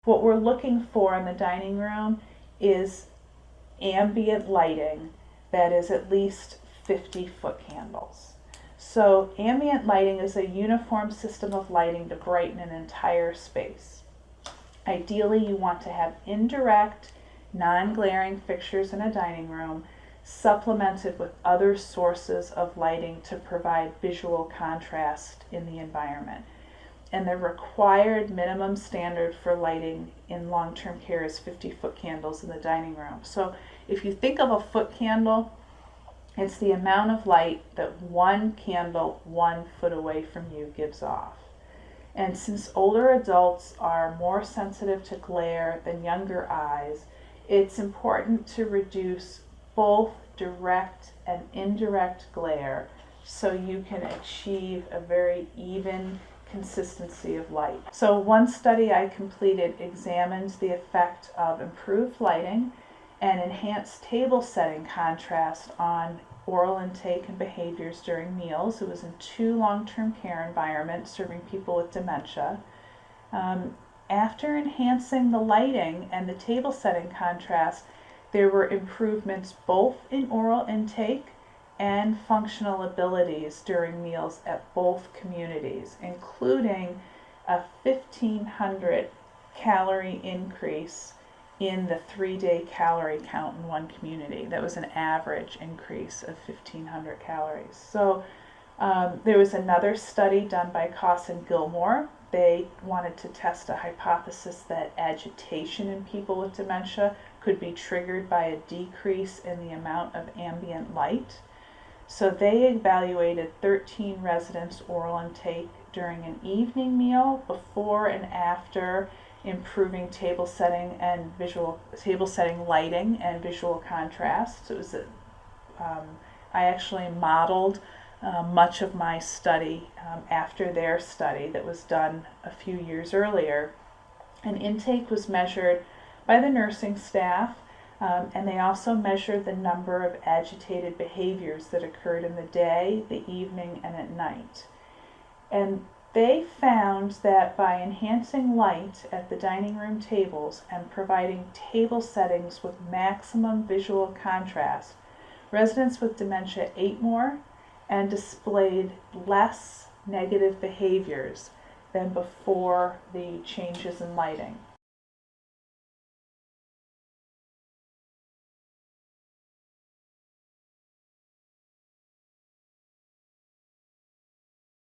What we're looking for in the dining room is ambient lighting that is at least 50-foot candles. So ambient lighting is a uniform system of lighting to brighten an entire space. Ideally, you want to have indirect, non-glaring fixtures in a dining room, supplemented with other sources of lighting to provide visual contrast in the environment. And the required minimum standard for lighting in long-term care is 50-foot candles in the dining room. So if you think of a foot candle, it's the amount of light that one candle 1 foot away from you gives off. And since older adults are more sensitive to glare than younger eyes, it's important to reduce both direct and indirect glare so you can achieve a very even consistency of light. So one study I completed examined the effect of improved lighting and enhanced table setting contrast on oral intake and behaviors during meals. It was in 2 long-term care environments serving people with dementia. After enhancing the lighting and the table setting contrast, there were improvements both in oral intake and functional abilities during meals at both communities, including a 1,500 calorie increase in the 3-day calorie count in one community. That was an average increase of 1,500 calories. So there was another study done by Koss and Gilmore. They wanted to test a hypothesis that agitation in people with dementia could be triggered by a decrease in the amount of ambient light. So they evaluated 13 residents' oral intake during an evening meal before and after improving table setting lighting and visual contrast. So it was I actually modeled much of my study after their study that was done a few years earlier. And intake was measured by the nursing staff, and they also measured the number of agitated behaviors that occurred in the day, the evening, and at night. And they found that by enhancing light at the dining room tables and providing table settings with maximum visual contrast, residents with dementia ate more and displayed less negative behaviors than before the changes in lighting.